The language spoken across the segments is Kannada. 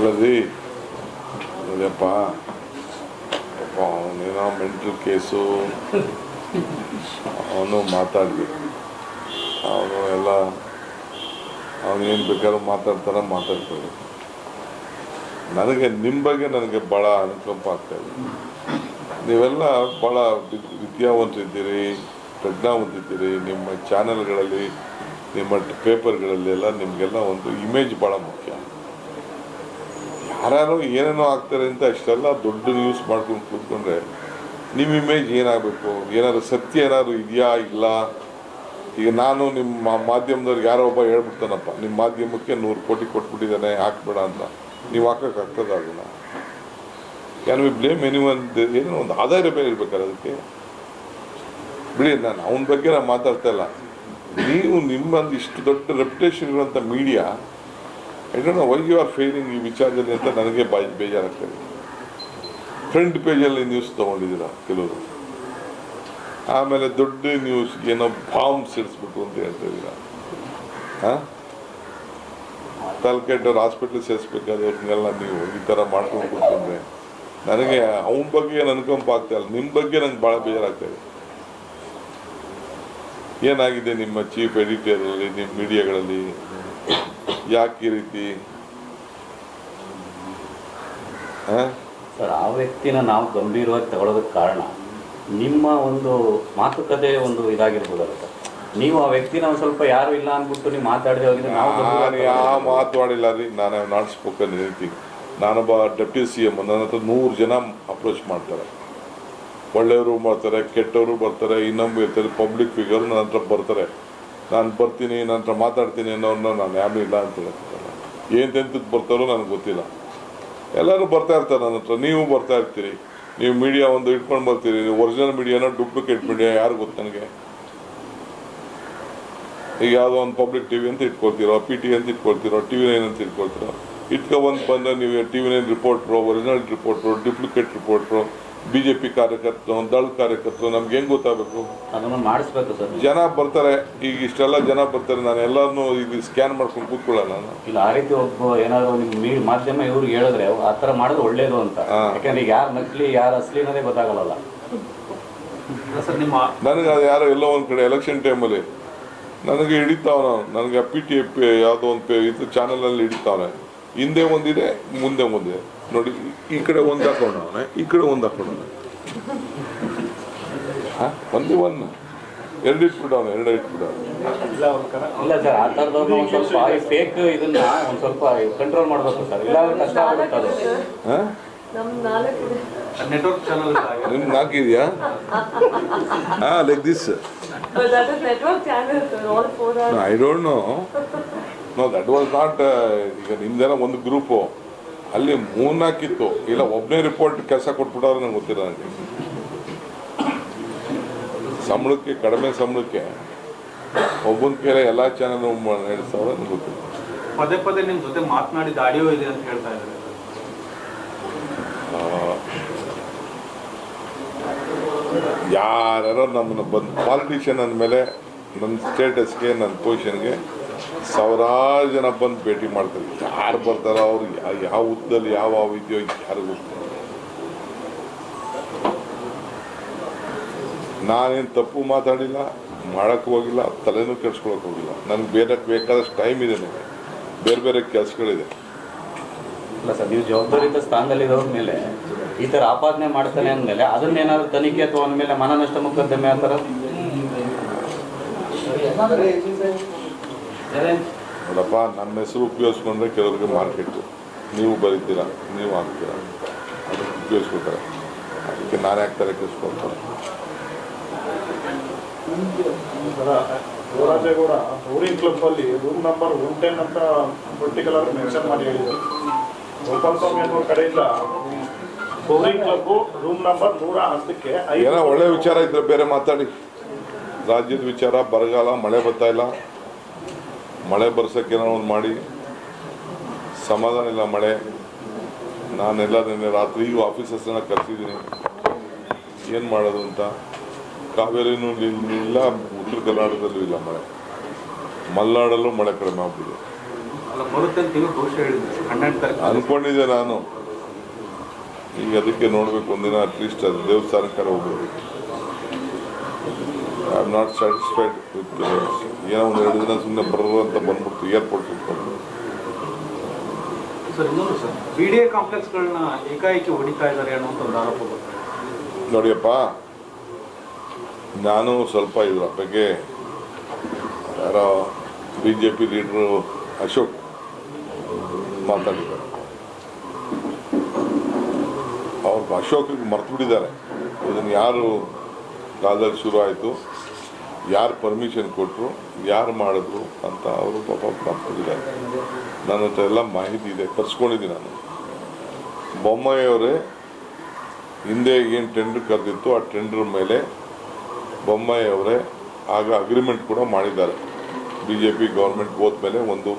ಅಲ್ಲದಿ ಅದೇಪ್ಪ ಅವನೇನೋ ಮೆಂಟಲ್ ಕೇಸು ಅವನು ಮಾತಾಡಲಿ, ಅವನು ಎಲ್ಲ ಅವನೇನು ಬೇಕಾದ್ರೂ ಮಾತಾಡ್ತಾರೆ. ನನಗೆ ನಿಮ್ಮ ಬಗ್ಗೆ ನನಗೆ ಭಾಳ ಅನುಕಂಪ ಆಗ್ತಾಯಿದೆ. ನೀವೆಲ್ಲ ಭಾಳ ವಿದ್ಯಾವಂತರಿದ್ದೀರಿ, ಪ್ರಜ್ಞಾವಂತಿದ್ದೀರಿ. ನಿಮ್ಮ ಚಾನೆಲ್ಗಳಲ್ಲಿ, ನಿಮ್ಮ ಪೇಪರ್ಗಳಲ್ಲಿ ಎಲ್ಲ ನಿಮಗೆಲ್ಲ ಒಂದು ಇಮೇಜ್ ಭಾಳ ಮುಖ್ಯ. ಯಾರ್ಯಾರೋ ಏನೇನೋ ಆಗ್ತಾರೆ ಅಂತ ಅಷ್ಟೆಲ್ಲ ದೊಡ್ಡ ನ್ಯೂಸ್ ಮಾಡ್ಕೊಂಡು ಕೂತ್ಕೊಂಡ್ರೆ ನಿಮ್ಮ ಇಮೇಜ್ ಏನಾಗಬೇಕು? ಏನಾದ್ರು ಸತ್ಯ ಏನಾದ್ರು ಇದೆಯಾ ಇಲ್ಲ? ಈಗ ನಾನು ನಿಮ್ಮ ಮಾಧ್ಯಮದವ್ರಿಗೆ ಯಾರೋ ಒಬ್ಬ ಹೇಳ್ಬಿಡ್ತಾನಪ್ಪ, ನಿಮ್ಮ ಮಾಧ್ಯಮಕ್ಕೆ 100 ಕೋಟಿ ಕೊಟ್ಬಿಟ್ಟಿದ್ದಾನೆ ಹಾಕ್ಬೇಡ ಅಂತ, ನೀವು ಹಾಕೋಕ್ಕಾಗ್ತದ? ಅದನ್ನ ಕ್ಯಾನ್ ವಿ ಬ್ಲೇಮ್ ಎನಿವನ್? ಏನೋ ಒಂದು ಆಧಾರ ಬೇರೆ ಇರ್ಬೇಕಾದ್ರೆ ಅದಕ್ಕೆ. ಬಿಡಿ, ನಾನು ಅವನ ಬಗ್ಗೆ ನಾನು ಮಾತಾಡ್ತಾ ಇಲ್ಲ. ನೀವು ನಿಮ್ಮೊಂದು ಇಷ್ಟು ದೊಡ್ಡ ರೆಪ್ಯುಟೇಷನ್ ಇರುವಂಥ media, I don't know why you are failing ಈ ವಿಚಾರದಲ್ಲಿ ಅಂತ ನನಗೆ ಬೇಜಾರಾಗ್ತದೆ. ಫ್ರಂಟ್ ಪೇಜಲ್ಲಿ ನ್ಯೂಸ್ ತೊಗೊಂಡಿದ್ದೀರ ಕೆಲವರು, ಆಮೇಲೆ ದೊಡ್ಡ ನ್ಯೂಸ್ ಏನೋ ಬಾಂಬ್ ಸೇರಿಸ್ಬೇಕು ಅಂತ ಹೇಳ್ತಾ ಇದ್ದೀರ. ಹಾಂ, ತಲೆಕೆಟ್ಟವ್ರು ಹಾಸ್ಪಿಟ್ಲಿಗೆ ಸೇರಿಸ್ಬೇಕಾದವ್ರನ್ನೆಲ್ಲ ನೀವು ಈ ಥರ ಮಾಡ್ಕೊಂಡು ಕೂತ್ಕೊಂಡ್ರೆ ನನಗೆ ಅವನ ಬಗ್ಗೆ ಅನುಕಂಪ ಆಗ್ತಾ ಇಲ್ಲ. ನಿಮ್ಮ ಬಗ್ಗೆ ನಂಗೆ ಭಾಳ ಬೇಜಾರಾಗ್ತಾಯಿದೆ. ಏನಾಗಿದೆ ನಿಮ್ಮ ಚೀಫ್ ಎಡಿಟರಲ್ಲಿ, ನಿಮ್ಮ ಮೀಡಿಯಾಗಳಲ್ಲಿ? ಯಾಕೆ ಈ ರೀತಿ? ಸರ್, ಆ ವ್ಯಕ್ತಿನ ನಾವು ಗಂಭೀರವಾಗಿ ತಗೊಳ್ಳೋದಕ್ಕೆ ಕಾರಣ ನಿಮ್ಮ ಒಂದು ಮಾತುಕತೆ ಒಂದು ಇದಾಗಿರ್ಬೋದಲ್ಲ ಸರ್. ನೀವು ಆ ವ್ಯಕ್ತಿನ ಒಂದು ಸ್ವಲ್ಪ ಯಾರು ಇಲ್ಲ ಅಂದ್ಬಿಟ್ಟು ನೀವು ಮಾತಾಡದೆ ಹೋಗಿದ್ರೆ ನಾನು ಯಾವ ಮಾತಾಡಿಲ್ಲ ರೀ. ನಾನು ನಾಟ್ ಸ್ಪೋಕನ್ ಹೇಳ್ತೀನಿ. ನಾನೊಬ್ಬ ಡೆಪ್ಯೂಟಿ CM, ನನ್ನ ಹತ್ರ 100 ಜನ ಅಪ್ರೋಚ್ ಮಾಡ್ತಾರೆ. ಒಳ್ಳೆಯವರು ಬರ್ತಾರೆ, ಕೆಟ್ಟವರು ಬರ್ತಾರೆ, ಇನ್ನೊಬ್ಬರು ಇರ್ತಾರೆ, ಪಬ್ಲಿಕ್ ಫಿಗರ್ ನನ್ನ ಹತ್ರ ಬರ್ತಾರೆ. ನಾನು ಬರ್ತೀನಿ, ನನ್ನ ಹತ್ರ ಮಾತಾಡ್ತೀನಿ ಅನ್ನೋರನ್ನ ನಾನು ಯಾರು ಇಲ್ಲ ಅಂತ ಹೇಳ್ತಿದ್ದಲ್ಲ. ಏನು ತೆಂತದ್ದು ಬರ್ತಾರೋ ನನಗೆ ಗೊತ್ತಿಲ್ಲ. ಎಲ್ಲರೂ ಬರ್ತಾ ಇರ್ತಾರೆ ನನ್ನ ಹತ್ರ. ನೀವು ಬರ್ತಾ ಇರ್ತೀರಿ, ನೀವು ಮೀಡಿಯಾ ಒಂದು ಇಟ್ಕೊಂಡು ಬರ್ತೀರಿ. ಒರಿಜಿನಲ್ ಮೀಡಿಯಾನೋ ಡೂಪ್ಲಿಕೇಟ್ ಮೀಡಿಯಾ ಯಾರು ಗೊತ್ತು ನನಗೆ? ಈಗ ಯಾವುದೋ ಒಂದು ಪಬ್ಲಿಕ್ TV ಅಂತ ಇಟ್ಕೊಳ್ತೀರೋ, PT ಅಂತ ಇಟ್ಕೊಳ್ತೀರೋ, TV9 ಅಂತ ಇಟ್ಕೊಳ್ತೀರೋ. ಇಟ್ಕೊಬಂದು ಬಂದರೆ ನೀವು TV9 reporter, original reporter, duplicate reporter, BJP ಕಾರ್ಯಕರ್ತರು, ದಳ ಕಾರ್ಯಕರ್ತರು, ನಮ್ಗೆ ಹೆಂಗೆ ಗೊತ್ತಾಗಬೇಕು? ಅದನ್ನು ಮಾಡಿಸ್ಬೇಕು ಸರ್. ಜನ ಬರ್ತಾರೆ, ಈಗ ಇಷ್ಟೆಲ್ಲ ಜನ ಬರ್ತಾರೆ, ನಾನು ಎಲ್ಲರನ್ನೂ ಈಗ ಸ್ಕ್ಯಾನ್ ಮಾಡ್ಕೊಂಡು ಕೂತ್ಕೊಳ್ಳಲ್ಲ ನಾನು. ಇಲ್ಲ, ಆ ರೀತಿ ಒಬ್ಬ ಏನಾದ್ರು ನಿಮ್ಮ ಮಾಧ್ಯಮ ಇವ್ರಿಗೆ ಹೇಳಿದ್ರೆ ಆ ಥರ ಮಾಡೋದು ಒಳ್ಳೇದು ಅಂತ. ಯಾಕಂದ್ರೆ ಈಗ ಯಾರು ನಕಲಿ ಯಾರು ಅಸಲಿ ಅನ್ನೋದೇ ಗೊತ್ತಾಗಲ್ಲ. ನನಗೆ ಅದು ಯಾರೋ ಎಲ್ಲೋ ಒಂದು ಕಡೆ ಎಲೆಕ್ಷನ್ ಟೈಮಲ್ಲಿ ನನಗೆ ಹಿಡಿತಾವನ, ನನಗೆ PTF ಯಾವುದೋ ಒಂದು ಇದು ಚಾನಲಲ್ಲಿ ಹಿಡಿತಾವನೆ. ಹಿಂದೆ ಒಂದಿದೆ, ಮುಂದೆ ಒಂದಿದೆ ನೋಡಿ. ಈ ಕಡೆ ಒಂದು ಹಾಕೊಂಡವನೆ, ಈ ಕಡೆ ಒಂದು ಹಾಕೊಂಡವನೆ. ಒಂದೇ ಒಂದು ಎರಡು ಇಟ್ಬಿಟ್ಟವನೆ. ಇಲ್ಲ ಸರ್, ಆ ಥರದವ್ರನ್ನ ಒಂದು ಸ್ವಲ್ಪ ಫೇಕ್ ಇದನ್ನ ಒಂದು ಸ್ವಲ್ಪ ಕಂಟ್ರೋಲ್ ಮಾಡಬೇಕು ಸರ್, ಇಲ್ಲಾಂದ್ರೆ ಕಷ್ಟ ಆಗುತ್ತೆ ಅದು. ನೆಟ್ವರ್ಕ್ ಚಾನಲ್ ನಿಮ್ಗೆ 4 ಇದೆಯಾ? Like this. I don't know. No, that was not. ಈಗ ನಿಮ್ದೆಲ್ಲ ಒಂದು ಗ್ರೂಪು, ಅಲ್ಲಿ 3-4 ಇತ್ತು. ಇಲ್ಲ, ಒಬ್ಬನೇ ರಿಪೋರ್ಟ್ ಕೆಲಸ ಕೊಟ್ಬಿಟ್ಟವ್ರೆ, ನಂಗೆ ಗೊತ್ತಿಲ್ಲ. ನನಗೆ ಸಂಬಳಕ್ಕೆ, ಕಡಿಮೆ ಸಂಬಳಕ್ಕೆ ಒಬ್ಬನ ಕೈಲ ಎಲ್ಲ ಚಾನಲ್ ನಡೆಸ್ತಾವ್ರೆ, ನಂಗೆ ಗೊತ್ತಿಲ್ಲ. ಪದೇ ಪದೇ ನಿಮ್ಮ ಜೊತೆ ಮಾತನಾಡಿದ ಆಡಿಯೋ ಇದೆ ಅಂತ ಹೇಳ್ತಾ ಇದ್ದಾರೆ. ಯಾರ್ಯಾರೋ ನಮ್ಮನ್ನು ಬಂದು ಪಾಲಿಟಿಷಿಯನ್ ಅಂದಮೇಲೆ ನನ್ನ ಸ್ಟೇಟಸ್ಗೆ, ನನ್ನ ಪೊಸಿಷನ್ಗೆ ಸಾವಿರಾರು ಜನ ಬಂದು ಭೇಟಿ ಮಾಡ್ತಾರೆ. ಯಾರು ಬರ್ತಾರೋ ಅವ್ರು ಯಾವ ಉದ್ದದಲ್ಲಿ ಯಾವ ಇದೆಯೋ ಯಾರು ಗೊತ್ತಿಲ್ಲ. ನಾನೇನು ತಪ್ಪು ಮಾತಾಡಿಲ್ಲ, ಮಾಡೋಕ್ಕೆ ಹೋಗಿಲ್ಲ, ತಲೆನೂ ಕೆಡ್ಸ್ಕೊಳಕ್ಕೆ ಹೋಗಿಲ್ಲ. ನನಗೆ ಬೇಕಾದಷ್ಟು ಟೈಮ್ ಇದೆ, ನನಗೆ ಬೇರೆ ಕೆಲಸಗಳಿದೆ. ಇಲ್ಲ ಸರ್, ನೀವು ಜವಾಬ್ದಾರಿಯುತ ಸ್ಥಾನದಲ್ಲಿರೋ ಮೇಲೆ ಈ ಥರ ಆಪಾದನೆ ಮಾಡ್ತಾನೆ ಅಂದಮೇಲೆ ಅದನ್ನೇನಾದ್ರು ತನಿಖೆ ಅಥವಾ ಅಂದಮೇಲೆ ಮಾನನಷ್ಟ ಮೊಕದ್ದಮೆ ಆ ಥರ? ನೋಡಪ್ಪ, ನನ್ನ ಹೆಸರು ಉಪಯೋಗಿಸ್ಕೊಂಡ್ರೆ ಕೆಲವ್ರಿಗೆ ಮಾರ್ಕೆಟು. ನೀವು ಬರೀತೀರಾ, ನೀವು ಹಾಕ್ತೀರಾ, ಅದಕ್ಕೆ ಉಪಯೋಗಿಸ್ಕೊತಾರೆ. ಅದಕ್ಕೆ ನಾನು ಯಾಕೆ ತಲೆ ಕೆಡಿಸ್ಕೊಳ್ತಾರೆ? ಯುವರಾಜೇಗೌಡ ಟೂರಿಂಗ್ ಕ್ಲಬ್ಬಲ್ಲಿ ರೂಮ್ ನಂಬರ್ 110 ಅಂತ ಪರ್ಟಿಕ್ಯುಲರ್ ಮೆನ್ಷನ್ ಮಾಡಿ ಹೇಳಿದರು. ಗೋಪಾಲ ಸ್ವಾಮಿ ಅನ್ನೋ ಕಡೆಯಿಂದ ಟೂರಿಂಗ್ ಕ್ಲಬ್ ರೂಮ್ ನಂಬರ್ 110ಕ್ಕೆ ಏನೋ ಒಳ್ಳೆ ವಿಚಾರ ಇದ್ರೆ ಬೇರೆ ಮಾತಾಡಿ. ರಾಜ್ಯದ ವಿಚಾರ, ಬರಗಾಲ, ಮಳೆ ಬರ್ತಾ ಇಲ್ಲ, ಮಳೆ ಬರ್ಸೋಕ್ಕೆ ಏನೋ ಒಂದು ಮಾಡಿ. ಸಮಾಧಾನ ಇಲ್ಲ ಮಳೆ. ನಾನೆಲ್ಲ ನಿನ್ನೆ ರಾತ್ರಿ ಆಫೀಸರ್ಸ್ನ ಕರೆಸಿದ್ದೀನಿ, ಏನು ಮಾಡೋದು ಅಂತ. ಕಾವೇರಿನೂ ಇಲ್ಲ, ಉತ್ತರ ಕರ್ನಾಟಕದಲ್ಲೂ ಇಲ್ಲ ಮಳೆ, ಮಲೆನಾಡಲ್ಲೂ ಮಳೆ ಕಡಿಮೆ ಆಗ್ಬಿಟ್ಟಿದೆ. ಅಲ್ಲ ಬರುತ್ತೆ ಅಂತ ನೀವು ಘೋಷಣೆ ಹೇಳಿದ್ರು 12 ತಾರೀಕು ಅಂದ್ಕೊಂಡಿದ್ದೆ ನಾನು. ಈಗ ಅದಕ್ಕೆ ನೋಡಬೇಕು, ಒಂದಿನ ಅಟ್ಲೀಸ್ಟ್ ಅದು ದೇವಸ್ಥಾನಕ್ಕಾರ ಹೋಗ್ಬೇಕು. I am not satisfied with ಏನೋ ಒಂದು 2 ದಿನ ಸುಮ್ಮನೆ ಬರೋರು ಅಂತ ಬಂದ್ಬಿಡ್ತು ಏರ್ಪೋರ್ಟ್ ಇಟ್ಕೊಂಡು. ಸರ್ ಇನ್ನೊಂದು ಸರ್ BDA ಕಾಂಪ್ಲೆಕ್ಸ್ಗಳನ್ನ ಏಕಾಏಕಿ ಹೊಡಿತಾ ಇದ್ದಾರೆ ಅನ್ನುವಂಥ ಒಂದು ಆರೋಪ ಬರ್ತದೆ. ನೋಡಿಯಪ್ಪ, ನಾನು ಸ್ವಲ್ಪ ಇದ್ರ ಬಗ್ಗೆ ಯಾರೋ BJP ಲೀಡ್ರು ಅಶೋಕ್ ಮಾತಾಡಿದ್ದಾರೆ. ಅವ್ರು ಅಶೋಕಿಗೆ ಮರ್ತು ಬಿಟ್ಟಿದ್ದಾರೆ ಇದನ್ನು ಯಾರು ಕಾಲದಲ್ಲಿ ಶುರು ಆಯಿತು, ಯಾರು ಪರ್ಮಿಷನ್ ಕೊಟ್ಟರು, ಯಾರು ಮಾಡಿದ್ರು ಅಂತ ಅವರು ಪಾಪ ಮರ್ತಿದ್ದಾರೆ. ನನ್ನ ಹತ್ರ ಎಲ್ಲ ಮಾಹಿತಿ ಇದೆ, ತರಿಸ್ಕೊಂಡಿದ್ದೀನಿ ನಾನು. ಬೊಮ್ಮಾಯಿಯವರೇ ಹಿಂದೆ ಏನು ಟೆಂಡರ್ ಕರೆದಿತ್ತು ಆ ಟೆಂಡರ್ ಮೇಲೆ ಬೊಮ್ಮಾಯಿಯವರೇ ಆಗ ಅಗ್ರಿಮೆಂಟ್ ಕೂಡ ಮಾಡಿದ್ದಾರೆ. BJP ಗೌರ್ಮೆಂಟ್ ಹೋದ್ಮೇಲೆ ಒಂದು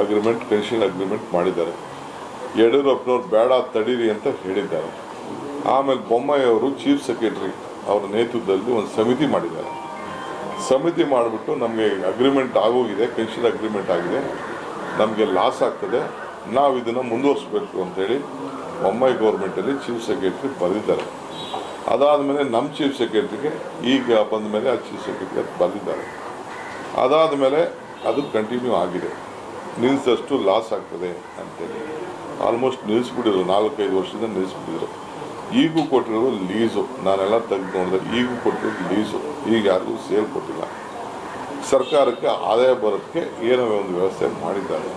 ಅಗ್ರಿಮೆಂಟ್, ಪೆನ್ಷನ್ ಅಗ್ರಿಮೆಂಟ್ ಮಾಡಿದ್ದಾರೆ. ಯಡಿಯೂರಪ್ಪನವ್ರು ಬೇಡ ತಡೀರಿ ಅಂತ ಹೇಳಿದ್ದಾರೆ. ಆಮೇಲೆ ಬೊಮ್ಮಾಯಿಯವರು ಚೀಫ್ ಸೆಕ್ರೆಟರಿ ಅವರ ನೇತೃತ್ವದಲ್ಲಿ ಒಂದು ಸಮಿತಿ ಮಾಡಿದ್ದಾರೆ. ಸಮಿತಿ ಮಾಡಿಬಿಟ್ಟು ನಮಗೆ ಅಗ್ರಿಮೆಂಟ್ ಆಗೋಗಿದೆ, ಪೆನ್ಷನ್ ಅಗ್ರಿಮೆಂಟ್ ಆಗಿದೆ, ನಮಗೆ ಲಾಸ್ ಆಗ್ತದೆ, ನಾವು ಇದನ್ನು ಮುಂದುವರಿಸ್ಬೇಕು ಅಂತೇಳಿ ಬೊಮ್ಮಾಯಿ ಗೌರ್ಮೆಂಟಲ್ಲಿ ಚೀಫ್ ಸೆಕ್ರೆಟರಿ ಬರೆದಿದ್ದಾರೆ. ಅದಾದಮೇಲೆ ನಮ್ಮ ಚೀಫ್ ಸೆಕ್ರೆಟರಿಗೆ ಈಗ ಬಂದ ಮೇಲೆ ಆ ಚೀಫ್ ಸೆಕ್ರೆಟರಿ ಅದು ಬರೆದಿದ್ದಾರೆ. ಅದಾದಮೇಲೆ ಅದು ಕಂಟಿನ್ಯೂ ಆಗಿದೆ. ನಿಲ್ಲಿಸಿದಷ್ಟು ಲಾಸ್ ಆಗ್ತದೆ ಅಂತೇಳಿ ಆಲ್ಮೋಸ್ಟ್ ನಿಲ್ಲಿಸ್ಬಿಟ್ಟಿದ್ರು, 4-5 ವರ್ಷದಿಂದ ನಿಲ್ಲಿಸ್ಬಿಟ್ಟಿದ್ರು. ಈಗೂ ಕೊಟ್ಟಿರೋದು ಲೀಸು, ನಾನೆಲ್ಲ ತೆಗೆದು ನೋಡಿದೆ, ಈಗೂ ಕೊಟ್ಟಿರೋದು ಲೀಸು, ಈಗ ಯಾರಿಗೂ ಸೇಲ್ ಕೊಟ್ಟಿಲ್ಲ. ಸರ್ಕಾರಕ್ಕೆ ಆದಾಯ ಬರೋದಕ್ಕೆ ಏನೋ ಒಂದು ವ್ಯವಸ್ಥೆ ಮಾಡಿದ್ದಾರೆ.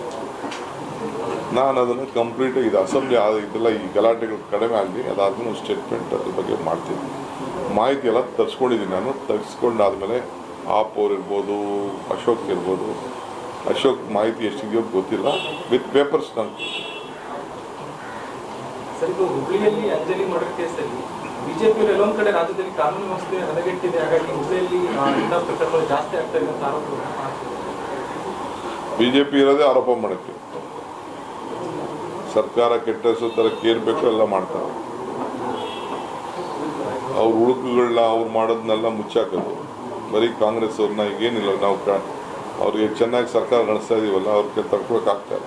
ನಾನು ಅದನ್ನು ಕಂಪ್ಲೀಟಾಗಿ ಇದು ಅಸೆಂಬ್ಲಿ ಇದೆಲ್ಲ ಈ ಗಲಾಟೆಗಳು ಕಡಿಮೆ ಆಗಲಿ, ಅದಾದ್ಮೇಲೆ ಸ್ಟೇಟ್ಮೆಂಟ್ ಅದ್ರ ಬಗ್ಗೆ ಮಾಡ್ತೀನಿ. ಮಾಹಿತಿ ಎಲ್ಲ ತರಿಸ್ಕೊಂಡಿದ್ದೀನಿ ನಾನು. ತರಿಸ್ಕೊಂಡಾದ್ಮೇಲೆ ಅವ್ರು ಇರ್ಬೋದು, ಅಶೋಕ್ ಇರ್ಬೋದು, ಅಶೋಕ್ ಮಾಹಿತಿ ಎಷ್ಟಿದೆಯೋ ಗೊತ್ತಿಲ್ಲ, ವಿತ್ ಪೇಪರ್ಸ್ ನಾನು. ಸರ್, ಇದು ಹುಬ್ಳಿಯಲ್ಲಿ ಅಂಜಲಿ ಮರ್ಡರ್ ಕೇಸಲ್ಲಿ ಬಿಜೆಪಿ ಎಲ್ಲೊಂದು ಕಡೆ ರಾಜ್ಯದಲ್ಲಿ ಕಾನೂನು ವ್ಯವಸ್ಥೆ ಹದಗೆಟ್ಟಿದೆ, ಹಾಗಾಗಿ ಹುಬ್ಳಿಯಲ್ಲಿ ಇಂಥ ಪ್ರಕರಣಗಳು ಜಾಸ್ತಿ ಆಗ್ತಾ ಇದೆ ಅಂತ ಆರೋಪ BJP ಇರೋದೇ ಆರೋಪ ಮಾಡುತ್ತೆ. ಸರ್ಕಾರ ಕೆಟ್ಟ ಹೆಸರು ತರಕ್ಕೆ ಏನು ಬೇಕೋ ಎಲ್ಲ ಮಾಡ್ತಾರೆ. ಅವ್ರ ಹುಡುಕುಗಳನ್ನ ಅವ್ರು ಮಾಡೋದನ್ನೆಲ್ಲ ಮುಚ್ಚಾಕೋದು. ಬರೀ ಕಾಂಗ್ರೆಸ್ ಅವ್ರನ್ನ ಈಗೇನಿಲ್ಲ, ನಾವು ಅವ್ರಿಗೆ ಚೆನ್ನಾಗಿ ಸರ್ಕಾರ ನಡೆಸ್ತಾ ಇದೀವಲ್ಲ, ಅವ್ರಿಗೆ ತಡ್ಕೊಳಕ್ಕಾಗ್ತಾರೆ.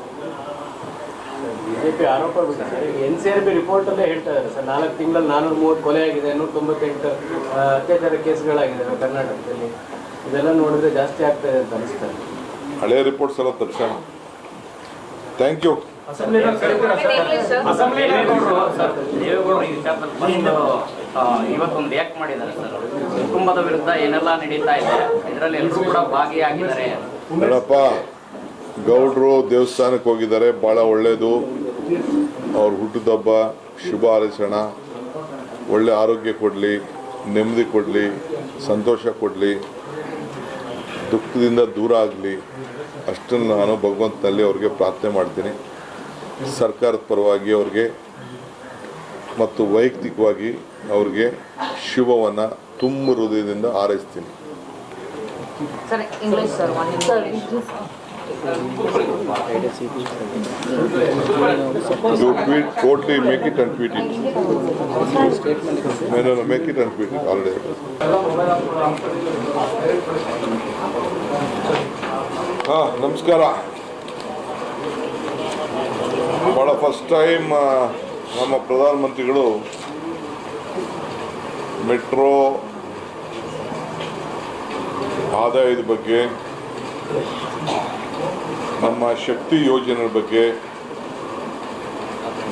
ಬಿಜೆಪಿ ಆರೋಪ ಬಿಟ್ಟಿದೆ. NCRB ರಿಪೋರ್ಟ್ ಅಲ್ಲೇ ಹೇಳ್ತಾ ಇದ್ದಾರೆ ಸರ್, 4 ತಿಂಗಳಲ್ಲಿ 430 ಕೊಲೆ ಆಗಿದೆ, 198 ಅತ್ಯಾಚಾರ ಕೇಸ್ಗಳಾಗಿದೆ ಕರ್ನಾಟಕದಲ್ಲಿ. ಇದೆಲ್ಲ ನೋಡಿದ್ರೆ ಜಾಸ್ತಿ ಆಗ್ತಾ ಇದೆ ಅಂತ ಅನಿಸ್ತಾರೆ. ಹಳೆ ರಿಪೋರ್ಟ್ಸ್ ಎಲ್ಲ ತರ್ಸೋಣ. Thank you. ದೇವೇಗೌಡರು ಈ ವಿಚಾರದಲ್ಲಿ ಬಂದು ಇವತ್ತೊಂದು ರಿಯಾಕ್ಟ್ ಮಾಡಿದ್ದಾರೆ ಸರ್. ಕುಟುಂಬದ ವಿರುದ್ಧ ಏನೆಲ್ಲ ನಡೀತಾ ಇದೆ, ಇದರಲ್ಲಿ ಎಲ್ಲರೂ ಕೂಡ ಭಾಗಿಯಾಗಿದ್ದಾರೆ. ನೋಡಪ್ಪ, ಗೌಡ್ರು ದೇವಸ್ಥಾನಕ್ಕೆ ಹೋಗಿದ್ದಾರೆ, ಭಾಳ ಒಳ್ಳೆಯದು. ಅವ್ರ ಹುಟ್ಟುಹಬ್ಬ ಶುಭ ಹಾರೈಸೋಣ. ಒಳ್ಳೆ ಆರೋಗ್ಯ ಕೊಡಲಿ, ನೆಮ್ಮದಿ ಕೊಡಲಿ, ಸಂತೋಷ ಕೊಡಲಿ, ದುಃಖದಿಂದ ದೂರ ಆಗಲಿ, ಅಷ್ಟನ್ನು ನಾನು ಭಗವಂತನಲ್ಲಿ ಅವ್ರಿಗೆ ಪ್ರಾರ್ಥನೆ ಮಾಡ್ತೀನಿ. ಸರ್ಕಾರದ ಪರವಾಗಿ ಅವ್ರಿಗೆ ಮತ್ತು ವೈಯಕ್ತಿಕವಾಗಿ ಅವ್ರಿಗೆ ಶುಭವನ್ನು ತುಂಬ ಹೃದಯದಿಂದ ಹಾರೈಸ್ತೀನಿ. Sir English sir You tweet, totally make it and tweet it. No, make it and tweet it already. ನಮಸ್ಕಾರ. ಭಾಳ ಫಸ್ಟ್ ಟೈಮ್ ನಮ್ಮ ಪ್ರಧಾನಮಂತ್ರಿಗಳು ಮೆಟ್ರೋ ಆದಾಯದ ಬಗ್ಗೆ, ನಮ್ಮ ಶಕ್ತಿ ಯೋಜನೆ ಬಗ್ಗೆ,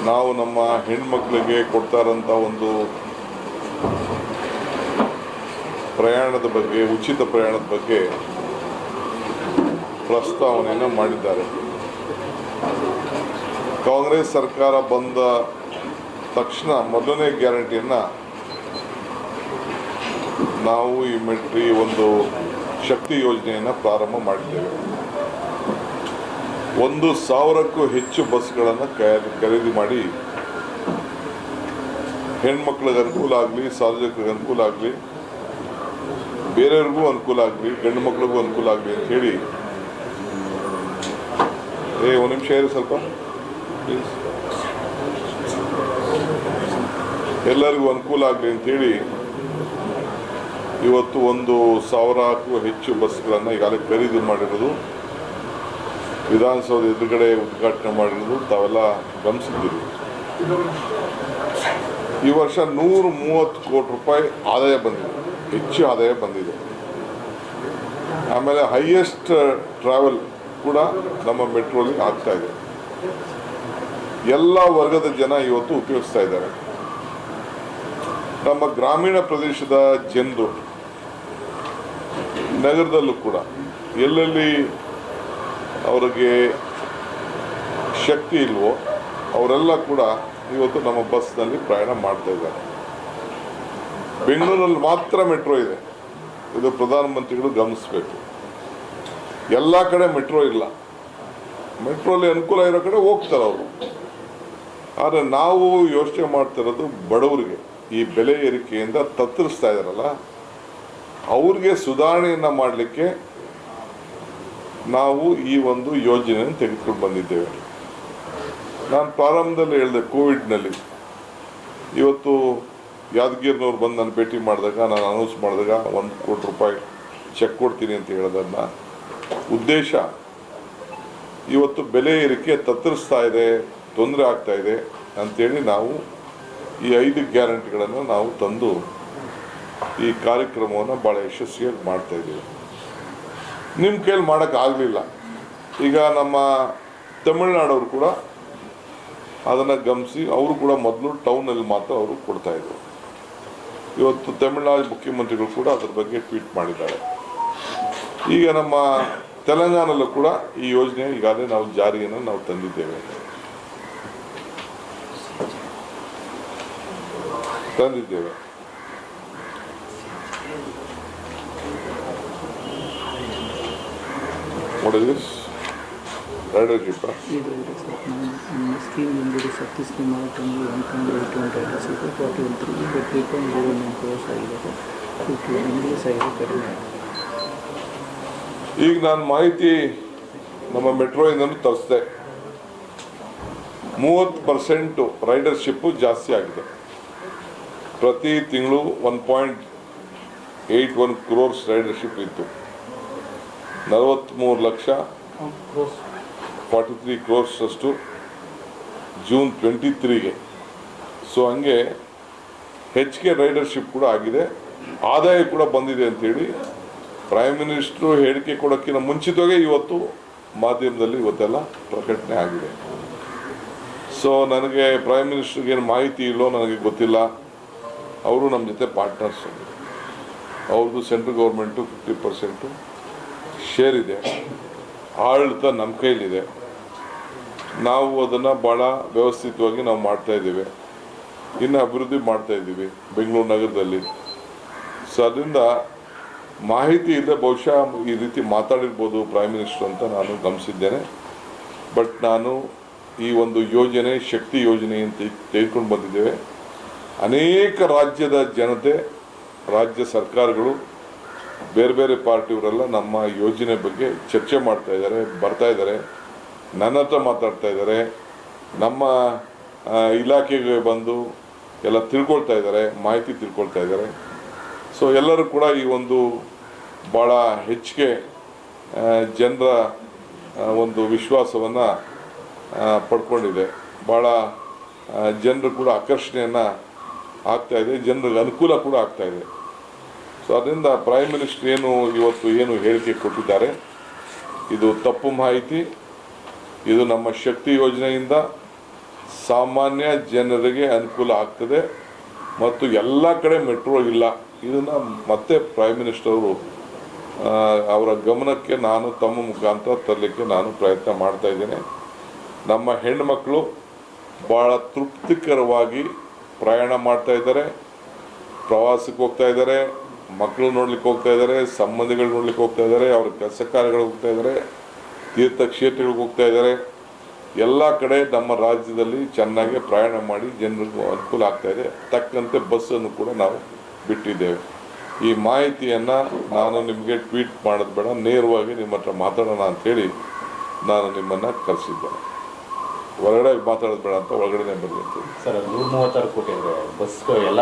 ನಾವು ನಮ್ಮ ಹೆಣ್ಮಕ್ಳಿಗೆ ಕೊಡ್ತಾ ಇರೋಂಥ ಒಂದು ಪ್ರಯಾಣದ ಬಗ್ಗೆ, ಉಚಿತ ಪ್ರಯಾಣದ ಬಗ್ಗೆ ಪ್ರಸ್ತಾವನೆಯನ್ನು ಮಾಡಿದ್ದಾರೆ. ಕಾಂಗ್ರೆಸ್ ಸರ್ಕಾರ ಬಂದ ತಕ್ಷಣ ಮೊದಲನೇ ಗ್ಯಾರಂಟಿಯನ್ನು ನಾವು ಈ ಒಂದು ಶಕ್ತಿ ಯೋಜನೆಯನ್ನು ಪ್ರಾರಂಭ ಮಾಡಿದ್ದೇವೆ. 1,000ಕ್ಕೂ ಹೆಚ್ಚು ಬಸ್ಗಳನ್ನು ಖರೀದಿ ಮಾಡಿ ಹೆಣ್ಮಕ್ಳಿಗೆ ಅನುಕೂಲ ಆಗಲಿ, ಸಾರ್ವಜನಿಕರಿಗೆ ಅನುಕೂಲ ಆಗಲಿ, ಬೇರೆಯವ್ರಿಗೂ ಅನುಕೂಲ ಆಗಲಿ, ಗಂಡು ಮಕ್ಳಿಗೂ ಅನುಕೂಲ ಆಗಲಿ ಅಂತ ಹೇಳಿ. ಒಂದು ನಿಮಿಷ ಇರಿ ಸ್ವಲ್ಪ ಪ್ಲೀಸ್. ಎಲ್ಲರಿಗೂ ಅನುಕೂಲ ಆಗಲಿ ಅಂಥೇಳಿ ಇವತ್ತು 1,000ಕ್ಕೂ ಹೆಚ್ಚು ಬಸ್ಗಳನ್ನು ಈಗಾಗಲೇ ಖರೀದಿ ಮಾಡಿರೋದು ವಿಧಾನಸೌಧ ಎದುರುಗಡೆ ಉದ್ಘಾಟನೆ ಮಾಡಿರೋದು ತಾವೆಲ್ಲ ಗಮನಿಸಿದ್ದೀರಿ. ಈ ವರ್ಷ 130 ಕೋಟಿ ರೂಪಾಯಿ ಆದಾಯ ಬಂದಿದೆ, ಹೆಚ್ಚು ಆದಾಯ ಬಂದಿದೆ. ಆಮೇಲೆ ಹೈಯೆಸ್ಟ್ ಟ್ರಾವೆಲ್ ಕೂಡ ನಮ್ಮ ಮೆಟ್ರೋಲಿ ಆಗ್ತಾ ಇದೆ. ಎಲ್ಲ ವರ್ಗದ ಜನ ಇವತ್ತು ಉಪಯೋಗಿಸ್ತಾ ಇದ್ದಾರೆ. ನಮ್ಮ ಗ್ರಾಮೀಣ ಪ್ರದೇಶದ ಜನರು ನಗರದಲ್ಲೂ ಕೂಡ ಎಲ್ಲೆಲ್ಲಿ ಅವರಿಗೆ ಶಕ್ತಿ ಇಲ್ವೋ ಅವರೆಲ್ಲ ಕೂಡ ಇವತ್ತು ನಮ್ಮ ಬಸ್ನಲ್ಲಿ ಪ್ರಯಾಣ ಮಾಡ್ತಾ ಇದ್ದಾರೆ. ಬೆಂಗಳೂರಲ್ಲಿ ಮಾತ್ರ ಮೆಟ್ರೋ ಇದೆ, ಇದು ಪ್ರಧಾನಮಂತ್ರಿಗಳು ಗಮನಿಸಬೇಕು. ಎಲ್ಲ ಕಡೆ ಮೆಟ್ರೋ ಇಲ್ಲ, ಮೆಟ್ರೋಲಿ ಅನುಕೂಲ ಇರೋ ಕಡೆ ಹೋಗ್ತಾರೆ ಅವರು. ಆದರೆ ನಾವು ಯೋಚನೆ ಮಾಡ್ತಿರೋದು ಬಡವರಿಗೆ ಈ ಬೆಲೆ ಏರಿಕೆಯಿಂದ ತತ್ತರಿಸ್ತಾ ಇದ್ದಾರಲ್ಲ ಅವ್ರಿಗೆ ಸುಧಾರಣೆಯನ್ನು ಮಾಡಲಿಕ್ಕೆ ನಾವು ಈ ಒಂದು ಯೋಜನೆಯನ್ನು ತೆಗೆದುಕೊಂಡು ಬಂದಿದ್ದೇವೆ. ನಾನು ಪ್ರಾರಂಭದಲ್ಲಿ ಹೇಳಿದೆ, ಕೋವಿಡ್ನಲ್ಲಿ ಇವತ್ತು ಯಾದಗಿರಿನವ್ರು ಬಂದು ನಾನು ಭೇಟಿ ಮಾಡಿದಾಗ, ನಾನು ಅನೌನ್ಸ್ ಮಾಡಿದಾಗ 1 ಕೋಟಿ ರೂಪಾಯಿ ಚೆಕ್ ಕೊಡ್ತೀನಿ ಅಂತ ಹೇಳೋದನ್ನು ಉದ್ದೇಶ ಇವತ್ತು ಬೆಲೆ ಏರಿಕೆ ತತ್ತರಿಸ್ತಾ ಇದೆ, ತೊಂದರೆ ಆಗ್ತಾ ಇದೆ ಅಂಥೇಳಿ ನಾವು ಈ 5 ಗ್ಯಾರಂಟಿಗಳನ್ನು ನಾವು ತಂದು ಈ ಕಾರ್ಯಕ್ರಮವನ್ನು ಭಾಳ ಯಶಸ್ವಿಯಾಗಿ ಮಾಡ್ತಾಯಿದ್ದೀವಿ. ನಿಮ್ಮ ಕೈಲಿ ಮಾಡೋಕ್ಕಾಗಲಿಲ್ಲ. ಈಗ ನಮ್ಮ ತಮಿಳ್ನಾಡವರು ಕೂಡ ಅದನ್ನು ಗಮನಿಸಿ ಅವರು ಕೂಡ ಮೊದಲು ಟೌನಲ್ಲಿ ಮಾತ್ರ ಅವರು ಕೊಡ್ತಾಯಿದ್ರು. ಇವತ್ತು ತಮಿಳುನಾಡು ಮುಖ್ಯಮಂತ್ರಿಗಳು ಕೂಡ ಅದ್ರ ಬಗ್ಗೆ ಟ್ವೀಟ್ ಮಾಡಿದ್ದಾರೆ. ಈಗ ನಮ್ಮ ತೆಲಂಗಾಣದಲ್ಲೂ ಕೂಡ ಈ ಯೋಜನೆ ಈಗಾಗಲೇ ನಾವು ಜಾರಿಯನ್ನು ನಾವು ತಂದಿದ್ದೇವೆ. What is this? Ridership. Scheme in the Shakti scheme out on the 1.8 ridership, 41 but 3.09 crores ಆಗಿದೆ. English ಆಗಿದೆ ಕಡಿಮೆ. ಈಗ ನಾನು ಮಾಹಿತಿ ನಮ್ಮ ಮೆಟ್ರೋಯಿಂದಲೂ ತರಿಸಿದೆ. 30% ರೈಡರ್ಶಿಪ್ಪು ಜಾಸ್ತಿ ಆಗಿದೆ. ಪ್ರತಿ ತಿಂಗಳು 1.81 ಕ್ರೋರ್ಸ್ ರೈಡರ್ಶಿಪ್ ಇತ್ತು. 43 ಲಕ್ಷ 43 ಕ್ರೋರ್ಸ್ ಅಷ್ಟು ಜೂನ್ 23ಗೆ. ಸೊ ಹಂಗೆ ಹೆಚ್ಚಿಗೆ ರೈಡರ್ಶಿಪ್ ಕೂಡ ಆಗಿದೆ, ಆದಾಯ ಕೂಡ ಬಂದಿದೆ ಅಂತೇಳಿ ಪ್ರೈಮ್ ಮಿನಿಸ್ಟ್ರು ಹೇಳಿಕೆ ಕೊಡೋಕ್ಕಿಂತ ಮುಂಚಿತವಾಗಿ ಇವತ್ತು ಮಾಧ್ಯಮದಲ್ಲಿ ಇವತ್ತೆಲ್ಲ ಪ್ರಕಟಣೆ ಆಗಿದೆ. ಸೊ ನನಗೆ ಪ್ರೈಮ್ ಮಿನಿಸ್ಟ್ರಿಗೇನು ಮಾಹಿತಿ ಇಲ್ಲೋ ನನಗೆ ಗೊತ್ತಿಲ್ಲ. ಅವರು ನಮ್ಮ ಜೊತೆ ಪಾರ್ಟ್ನರ್ಸು. ಅವ್ರದ್ದು ಸೆಂಟ್ರಲ್ ಗೌರ್ಮೆಂಟು 50% ಶೇರ್ ಇದೆ, ಆಡಳಿತ ನಮ್ಮ ಕೈಲಿದೆ. ನಾವು ಅದನ್ನು ಭಾಳ ವ್ಯವಸ್ಥಿತವಾಗಿ ನಾವು ಮಾಡ್ತಾಯಿದ್ದೀವಿ, ಇನ್ನು ಅಭಿವೃದ್ಧಿ ಮಾಡ್ತಾಯಿದ್ದೀವಿ ಬೆಂಗಳೂರು ನಗರದಲ್ಲಿ. ಸೊ ಅದರಿಂದ ಮಾಹಿತಿ ಇಲ್ಲದೆ ಬಹುಶಃ ಈ ರೀತಿ ಮಾತಾಡಿರ್ಬೋದು ಪ್ರೈಮ್ ಮಿನಿಸ್ಟರ್ ಅಂತ ನಾನು ಗಮನಿಸಿದ್ದೇನೆ. ಬಟ್ ನಾನು ಈ ಒಂದು ಯೋಜನೆ ಶಕ್ತಿ ಯೋಜನೆ ಅಂತ ತೆಗೆದುಕೊಂಡು ಬಂದಿದ್ದೇವೆ. ಅನೇಕ ರಾಜ್ಯದ ಜನತೆ, ರಾಜ್ಯ ಸರ್ಕಾರಗಳು, ಬೇರೆ ಬೇರೆ ಪಾರ್ಟಿಯವರೆಲ್ಲ ನಮ್ಮ ಯೋಜನೆ ಬಗ್ಗೆ ಚರ್ಚೆ ಮಾಡ್ತಾ ಇದ್ದಾರೆ, ಬರ್ತಾ ಇದ್ದಾರೆ, ನನ್ನ ಹತ್ರ ಮಾತಾಡ್ತಾ ಇದ್ದಾರೆ, ನಮ್ಮ ಇಲಾಖೆಗೆ ಬಂದು ಎಲ್ಲ ತಿಳ್ಕೊಳ್ತಾ ಇದ್ದಾರೆ, ಮಾಹಿತಿ ತಿಳ್ಕೊಳ್ತಾ ಇದ್ದಾರೆ. ಸೊ ಎಲ್ಲರೂ ಕೂಡ ಈ ಒಂದು ಭಾಳ ಹೆಚ್ಚಿಗೆ ಜನರ ಒಂದು ವಿಶ್ವಾಸವನ್ನು ಪಡ್ಕೊಂಡಿದೆ. ಭಾಳ ಜನರು ಕೂಡ ಆಕರ್ಷಣೆಯನ್ನು ಆಗ್ತಾಯಿದೆ, ಜನರಿಗೆ ಅನುಕೂಲ ಕೂಡ ಆಗ್ತಾಯಿದೆ. ಸೊ ಅದರಿಂದ ಪ್ರೈಮ್ ಮಿನಿಸ್ಟರ್ ಏನು ಹೇಳಿಕೆ ಕೊಟ್ಟಿದ್ದಾರೆ ಇದು ತಪ್ಪು ಮಾಹಿತಿ. ಇದು ನಮ್ಮ ಶಕ್ತಿ ಯೋಜನೆಯಿಂದ ಸಾಮಾನ್ಯ ಜನರಿಗೆ ಅನುಕೂಲ ಆಗ್ತದೆ ಮತ್ತು ಎಲ್ಲ ಕಡೆ ಮೆಟ್ರೋ ಇಲ್ಲ. ಇದನ್ನು ಮತ್ತೆ ಪ್ರೈಮ್ ಮಿನಿಸ್ಟರ್ ಅವರು ಅವರ ಗಮನಕ್ಕೆ ನಾನು ತಮ್ಮ ಮುಖಾಂತರ ತರಲಿಕ್ಕೆ ನಾನು ಪ್ರಯತ್ನ ಮಾಡ್ತಾ ಇದ್ದೇನೆ. ನಮ್ಮ ಹೆಣ್ಣುಮಕ್ಕಳು ಭಾಳ ತೃಪ್ತಿಕರವಾಗಿ ಪ್ರಯಾಣ ಮಾಡ್ತಾ ಇದ್ದಾರೆ, ಪ್ರವಾಸಕ್ಕೆ ಹೋಗ್ತಾ ಇದ್ದಾರೆ, ಮಕ್ಕಳು ನೋಡ್ಲಿಕ್ಕೆ ಹೋಗ್ತಾ ಇದ್ದಾರೆ, ಸಂಬಂಧಿಗಳು ನೋಡ್ಲಿಕ್ಕೆ ಹೋಗ್ತಾ ಇದ್ದಾರೆ, ಅವ್ರ ಕೆಲಸ ಕಾರ್ಯಗಳಿಗೆ ಹೋಗ್ತಾ ಇದ್ದಾರೆ, ತೀರ್ಥಕ್ಷೇತ್ರಗಳಿಗೆ ಹೋಗ್ತಾ ಇದ್ದಾರೆ. ಎಲ್ಲ ಕಡೆ ನಮ್ಮ ರಾಜ್ಯದಲ್ಲಿ ಚೆನ್ನಾಗಿ ಪ್ರಯಾಣ ಮಾಡಿ ಜನರಿಗೂ ಅನುಕೂಲ ಆಗ್ತಾಯಿದೆ. ತಕ್ಕಂತೆ ಬಸ್ಸನ್ನು ಕೂಡ ನಾವು ಬಿಟ್ಟಿದ್ದೇವೆ. ಈ ಮಾಹಿತಿಯನ್ನು ನಾನು ನಿಮಗೆ ಟ್ವೀಟ್ ಮಾಡೋದು ಬೇಡ, ನೇರವಾಗಿ ನಿಮ್ಮ ಹತ್ರ ಮಾತಾಡೋಣ ಅಂಥೇಳಿ ನಾನು ನಿಮ್ಮನ್ನು ಕರೆಸಿದ್ದೇನೆ. ಹೊರಗಡೆ ಮಾತಾಡೋದು ಬೇಡ ಅಂತ ಒಳಗಡೆ ಬಂದಿರ್ತೀವಿ. ಸರ್ 136 ಕೋಟಿ ಅಂದರೆ ಬಸ್ ಎಲ್ಲ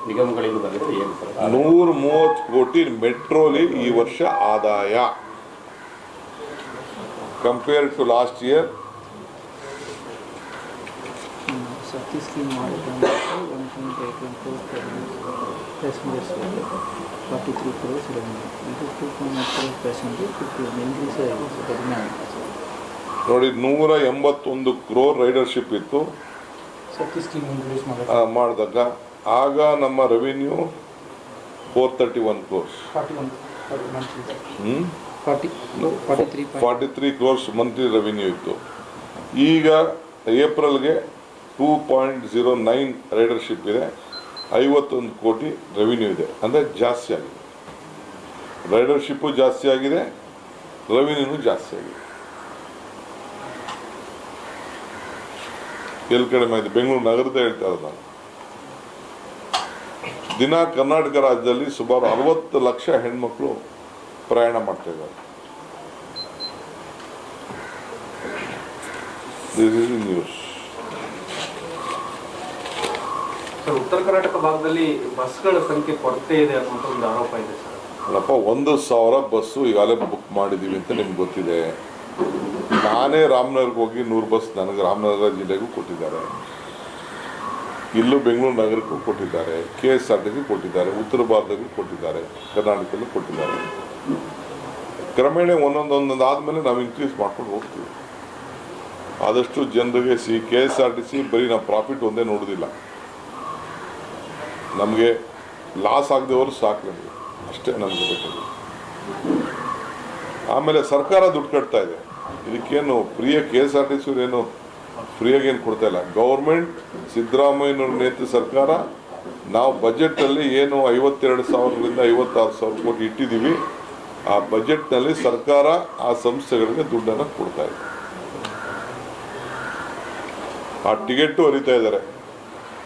ನಿಗಮಗಳಿಂದ ಬಂದಿದೆ ಏನು ಸರ್? 130 ಕೋಟಿ ಮೆಟ್ರೋಲಿ ಈ ವರ್ಷ ಆದಾಯ. Compared to last year Sakti scheme ಮಾಡಿದ್ರೆ 1.81 crores passengers 43 crores revenue. ಇದು 2.8 crores passengers increase ಆಗಿದೆ ಕಡಿಮೆ ಆಗಿದೆ. ನೋಡಿ 181 ಕ್ರೋರ್ ರೈಡರ್ಶಿಪ್ ಇತ್ತು Sakti scheme increase ಮಾಡಿದಾಗ. ಆಗ ನಮ್ಮ revenue 431 crores 43 crores monthly revenue ಇತ್ತು. ಈಗ ಏಪ್ರಿಲ್ಗೆ 2.09 ರೈಡರ್ಶಿಪ್ ಇದೆ, 51 ಕೋಟಿ ರೆವಿನ್ಯೂ ಇದೆ. ಅಂದರೆ ಜಾಸ್ತಿ ಆಗಿದೆ, ರೈಡರ್ಶಿಪ್ಪು ಜಾಸ್ತಿ ಆಗಿದೆ, ರೆವಿನ್ಯೂನು ಜಾಸ್ತಿ ಆಗಿದೆ. ಎಲ್ಲಿ ಕಡಿಮೆ ಆಗಿದೆ? ಬೆಂಗಳೂರು ನಗರದ ಹೇಳ್ತಾ ಇರೋದು ನಾನು. ದಿನ ಕರ್ನಾಟಕ ರಾಜ್ಯದಲ್ಲಿ ಸುಮಾರು 60 ಲಕ್ಷ ಹೆಣ್ಮಕ್ಳು ಪ್ರಯಾಣ ಮಾಡ್ತಾ ಇದ್ದಾರೆ. This is news. ಸರ್, ಉತ್ತರ ಕರ್ನಾಟಕ ಭಾಗದಲ್ಲಿ ಬಸ್ಗಳ ಸಂಖ್ಯೆ ಕೊರತೆ ಇದೆ ಅನ್ನುವಂಥ ಒಂದು ಆರೋಪ ಇದೆ ಸರ್. ಅಲ್ಲಪ್ಪ, 1,000 ಬಸ್ಸು ಈಗಾಗಲೇ ಬುಕ್ ಮಾಡಿದ್ದೀವಿ ಅಂತ ನಿಮ್ಗೆ ಗೊತ್ತಿದೆ. ನಾನೇ ರಾಮನಗರ್ಗೆ ಹೋಗಿ 100 ಬಸ್ ನನಗೆ ರಾಮನಗರ ಜಿಲ್ಲೆಗೂ ಕೊಟ್ಟಿದ್ದಾರೆ, ಇಲ್ಲೂ ಬೆಂಗಳೂರು ನಗರಕ್ಕೂ ಕೊಟ್ಟಿದ್ದಾರೆ, KSRTC ಕೊಟ್ಟಿದ್ದಾರೆ, ಉತ್ತರ ಭಾರತಕ್ಕೂ ಕೊಟ್ಟಿದ್ದಾರೆ, ಕರ್ನಾಟಕದಲ್ಲೂ ಕೊಟ್ಟಿದ್ದಾರೆ. ಕ್ರಮೇಣ ಒಂದೊಂದು ಆದಮೇಲೆ ನಾವು ಇನ್ಕ್ರೀಸ್ ಮಾಡ್ಕೊಂಡು ಹೋಗ್ತೀವಿ. ಆದಷ್ಟು ಜನರಿಗೆ KSRTC ಬರೀ ನಾವು ಪ್ರಾಫಿಟ್ ಒಂದೇ ನೋಡೋದಿಲ್ಲ, ನಮಗೆ ಲಾಸ್ ಆಗದವರು ಸಾಕು, ನಮಗೆ ಅಷ್ಟೇ ನಮಗೆ ಬೇಕಾಗಿದೆ. ಆಮೇಲೆ ಸರ್ಕಾರ ದುಡ್ಡು ಕಟ್ತಾ ಇದೆ, ಇದಕ್ಕೇನು ಫ್ರೀಯ KSRTC ಏನು ಫ್ರೀಯಾಗಿ ಏನು ಕೊಡ್ತಾ ಇಲ್ಲ. ಗೌರ್ಮೆಂಟ್ ಸಿದ್ದರಾಮಯ್ಯನವ್ರ ನೇತೃತ್ವ ಸರ್ಕಾರ ನಾವು ಬಜೆಟಲ್ಲಿ ಏನು 52,000ರಿಂದ 56,000 ಕೋಟಿ ಇಟ್ಟಿದ್ದೀವಿ, ಆ ಬಜೆಟ್ನಲ್ಲಿ ಸರ್ಕಾರ ಆ ಸಂಸ್ಥೆಗಳಿಗೆ ದುಡ್ಡನ್ನು ಕೊಡ್ತಾ ಇದೆ. ಆ ಟಿಕೆಟು ಹರಿತಾ ಇದ್ದಾರೆ.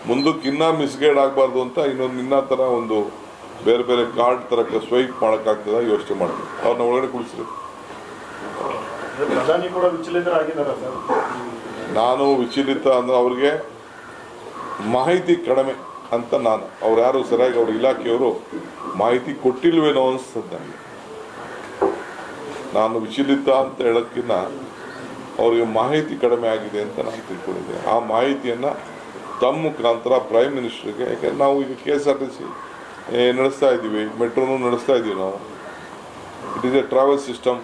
ಮುಂದಕ್ಕೆ ಇನ್ನೂ ಮಿಸ್ಗೈಡ್ ಆಗಬಾರ್ದು ಅಂತ ಇನ್ನೊಂದು ಥರ ಒಂದು ಬೇರೆ ಬೇರೆ ಕಾರ್ಡ್ ಥರಕ್ಕೆ ಸ್ವೈಪ್ ಮಾಡೋಕ್ಕಾಗ್ತದ ಯೋಚನೆ ಮಾಡಬೇಕು. ಅವ್ರನ್ನ ಒಳಗಡೆ ಕುಳಿಸ್ರಿ. ಪ್ರಧಾನಿ ಕೂಡ ವಿಚಲಿತರಾಗಿದ್ದಾರೆ ಸರ್. ನಾನು ವಿಚಲಿತ ಅಂದರೆ ಅವ್ರಿಗೆ ಮಾಹಿತಿ ಕಡಿಮೆ ಅಂತ ಅವ್ರು ಯಾರು ಸರಿಯಾಗಿ ಅವ್ರ ಇಲಾಖೆಯವರು ಮಾಹಿತಿ ಕೊಟ್ಟಿಲ್ವೇನೋ ಅನಿಸ್ತದೆ ನನಗೆ. ನಾನು ವಿಚಲಿತ ಅಂತ ಹೇಳೋಕ್ಕಿಂತ ಅವ್ರಿಗೆ ಮಾಹಿತಿ ಕಡಿಮೆ ಆಗಿದೆ ಅಂತ ನಾನು ತಿಳ್ಕೊಂಡಿದ್ದೆ. ಆ ಮಾಹಿತಿಯನ್ನು ತಮ್ಮ ಮುಖಾಂತರ ಪ್ರೈಮ್ ಮಿನಿಸ್ಟರ್ಗೆ, ಯಾಕೆಂದ್ರೆ ನಾವು ಈಗ KSRTC ನಡೆಸ್ತಾ ಇದ್ದೀವಿ, ಮೆಟ್ರೋನು ನಡೆಸ್ತಾ ಇದ್ದೀವಿ ನಾವು. It is A travel system.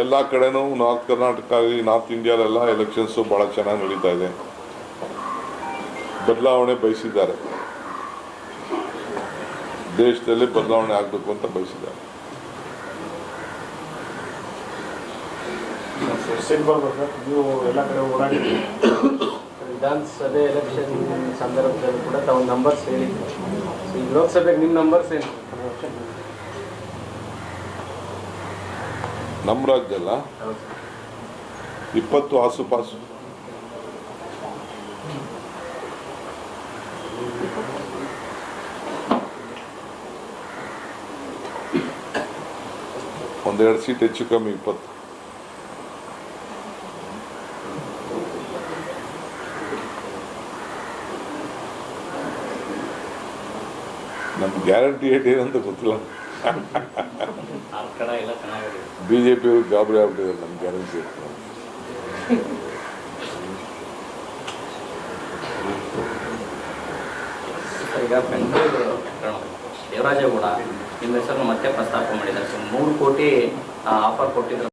ಎಲ್ಲ ಕಡೆನೂ ನಾರ್ತ್ ಕರ್ನಾಟಕ, ನಾರ್ತ್ ಇಂಡಿಯಾಲೆಲ್ಲ ಎಲೆಕ್ಷನ್ಸು ಭಾಳ ಚೆನ್ನಾಗಿ ನಡೀತಾ ಇದೆ. ಬದಲಾವಣೆ ಬಯಸಿದ್ದಾರೆ, ದೇಶದಲ್ಲಿ ಬದಲಾವಣೆ ಆಗಬೇಕು ಅಂತ ಬಯಸಿದ್ದಾರೆ. ನೀವು ಎಲ್ಲ ಕಡೆ ಓಡಾಡಿದ್ದೀವಿ. ವಿಧಾನಸಭೆ ಎಲೆಕ್ಷನ್ ಸಂದರ್ಭದಲ್ಲಿ ಕೂಡ ತಾವು ನಂಬರ್ಸ್ ಹೇಳಿದ್ರು. ಈಗ ಲೋಕಸಭೆಗೆ ನಿಮ್ಮ ನಂಬರ್ಸ್ ಏನು? ನಮ್ಮ ರಾಜ್ಯಲ್ಲ 20 ಆಸುಪಾಸು. ಒಂದೆರಡು ಸೀಟ್ ಹೆಚ್ಚು ಕಮ್ಮಿ 20. ನಮ್ಗೆ ಗ್ಯಾರಂಟಿ ಏನಂತ ಗೊತ್ತಿಲ್ಲ. BJP ಅವರು ಗಾಬರಿ ಆಗ್ಬಿಟ್ಟಿದ್ದಾರೆ ನಮ್ಗೆ ಗ್ಯಾರಂಟಿ. ಈಗ ಬೆಂಗಳೂರು ದೇವರಾಜೇಗೌಡ ನಿಮ್ಮ ಹೆಸರನ್ನು ಮತ್ತೆ ಪ್ರಸ್ತಾಪ ಮಾಡಿದ್ದಾರೆ. 3 ಕೋಟಿ ಆಫರ್ ಕೊಟ್ಟಿದ್ರು.